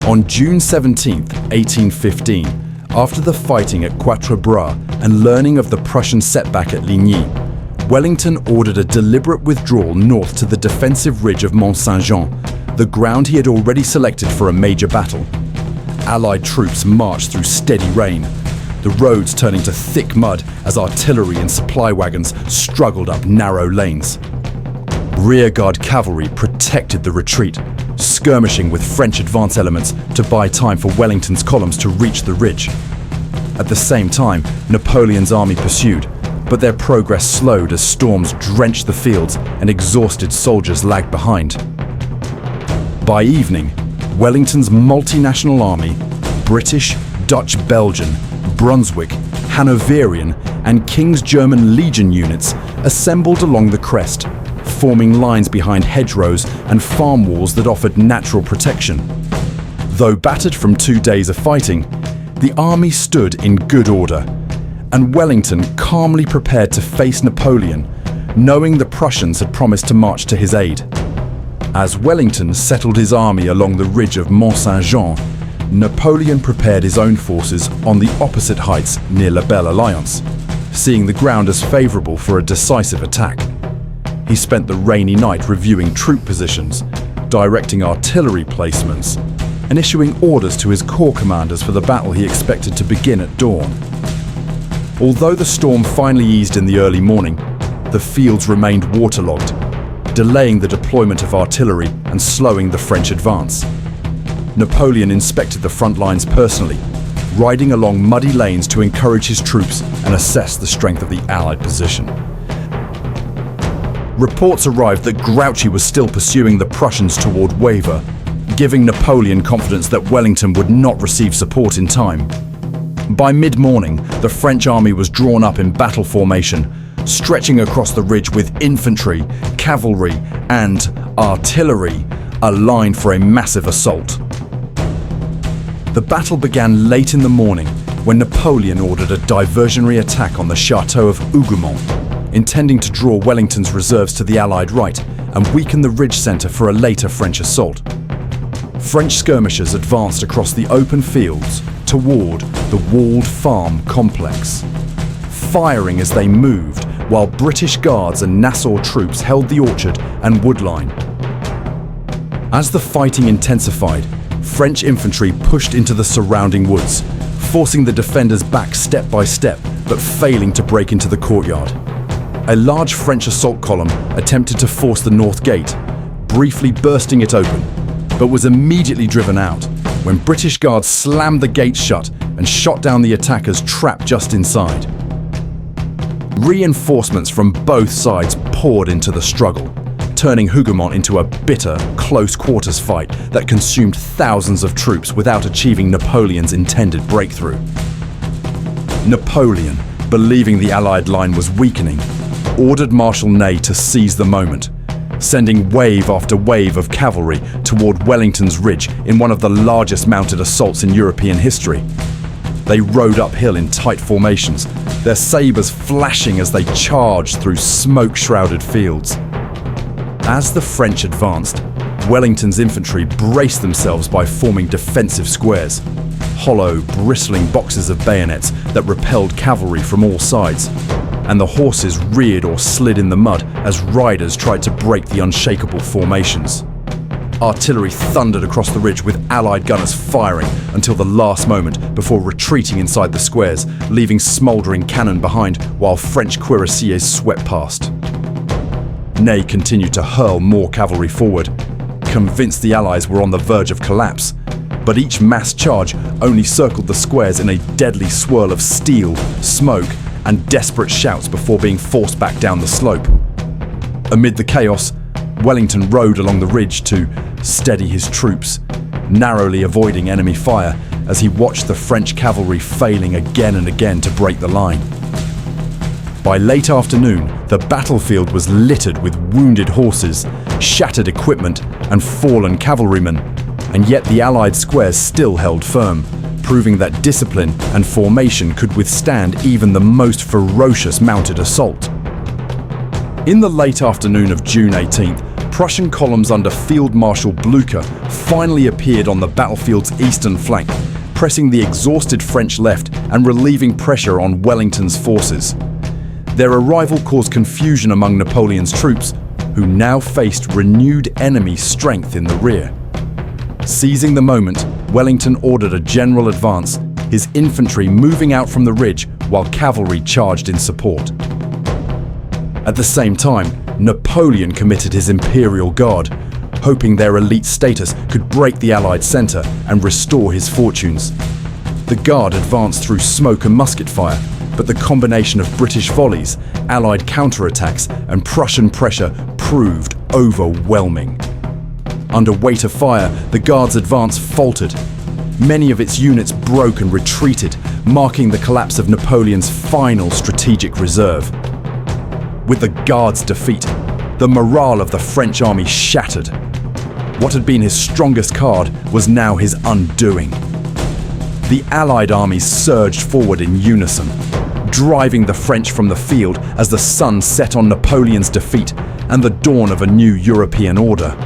On June 17, 1815, after the fighting at Quatre Bras and learning of the Prussian setback at Ligny, Wellington ordered a deliberate withdrawal north to the defensive ridge of Mont Saint-Jean, the ground he had already selected for a major battle. Allied troops marched through steady rain, the roads turning to thick mud as artillery and supply wagons struggled up narrow lanes. Rearguard cavalry protected the retreat, skirmishing with French advance elements to buy time for Wellington's columns to reach the ridge. At the same time, Napoleon's army pursued, but their progress slowed as storms drenched the fields and exhausted soldiers lagged behind. By evening, Wellington's multinational army, British, Dutch, Belgian, Brunswick, Hanoverian, and King's German Legion units assembled along the crest, forming lines behind hedgerows and farm walls that offered natural protection. Though battered from 2 days of fighting, the army stood in good order, and Wellington calmly prepared to face Napoleon, knowing the Prussians had promised to march to his aid. As Wellington settled his army along the ridge of Mont Saint-Jean, Napoleon prepared his own forces on the opposite heights near La Belle Alliance, seeing the ground as favourable for a decisive attack. He spent the rainy night reviewing troop positions, directing artillery placements, and issuing orders to his corps commanders for the battle he expected to begin at dawn. Although the storm finally eased in the early morning, the fields remained waterlogged, delaying the deployment of artillery and slowing the French advance. Napoleon inspected the front lines personally, riding along muddy lanes to encourage his troops and assess the strength of the Allied position. Reports arrived that Grouchy was still pursuing the Prussians toward Wavre, giving Napoleon confidence that Wellington would not receive support in time. By mid-morning, the French army was drawn up in battle formation, stretching across the ridge with infantry, cavalry, and artillery aligned for a massive assault. The battle began late in the morning when Napoleon ordered a diversionary attack on the chateau of Hougoumont, intending to draw Wellington's reserves to the Allied right and weaken the ridge centre for a later French assault. French skirmishers advanced across the open fields toward the walled farm complex, firing as they moved while British Guards and Nassau troops held the orchard and wood line. As the fighting intensified, French infantry pushed into the surrounding woods, forcing the defenders back step by step, but failing to break into the courtyard. A large French assault column attempted to force the north gate, briefly bursting it open, but was immediately driven out when British Guards slammed the gate shut and shot down the attackers trapped just inside. Reinforcements from both sides poured into the struggle, turning Hougoumont into a bitter, close-quarters fight that consumed thousands of troops without achieving Napoleon's intended breakthrough. Napoleon, believing the Allied line was weakening, ordered Marshal Ney to seize the moment, sending wave after wave of cavalry toward Wellington's Ridge in one of the largest mounted assaults in European history. They rode uphill in tight formations, their sabres flashing as they charged through smoke-shrouded fields. As the French advanced, Wellington's infantry braced themselves by forming defensive squares, hollow, bristling boxes of bayonets that repelled cavalry from all sides, and the horses reared or slid in the mud as riders tried to break the unshakable formations. Artillery thundered across the ridge with Allied gunners firing until the last moment before retreating inside the squares, leaving smouldering cannon behind while French cuirassiers swept past. Ney continued to hurl more cavalry forward, convinced the Allies were on the verge of collapse, but each mass charge only circled the squares in a deadly swirl of steel, smoke, and desperate shouts before being forced back down the slope. Amid the chaos, Wellington rode along the ridge to steady his troops, narrowly avoiding enemy fire as he watched the French cavalry failing again and again to break the line. By late afternoon, the battlefield was littered with wounded horses, shattered equipment, and fallen cavalrymen, and yet the Allied squares still held firm, proving that discipline and formation could withstand even the most ferocious mounted assault. In the late afternoon of June 18th, Prussian columns under Field Marshal Blücher finally appeared on the battlefield's eastern flank, pressing the exhausted French left and relieving pressure on Wellington's forces. Their arrival caused confusion among Napoleon's troops, who now faced renewed enemy strength in the rear. Seizing the moment, Wellington ordered a general advance, his infantry moving out from the ridge while cavalry charged in support. At the same time, Napoleon committed his Imperial Guard, hoping their elite status could break the Allied centre and restore his fortunes. The Guard advanced through smoke and musket fire, but the combination of British volleys, Allied counterattacks and Prussian pressure proved overwhelming. Under weight of fire, the Guard's advance faltered. Many of its units broke and retreated, marking the collapse of Napoleon's final strategic reserve. With the Guard's defeat, the morale of the French army shattered. What had been his strongest card was now his undoing. The Allied armies surged forward in unison, driving the French from the field as the sun set on Napoleon's defeat and the dawn of a new European order.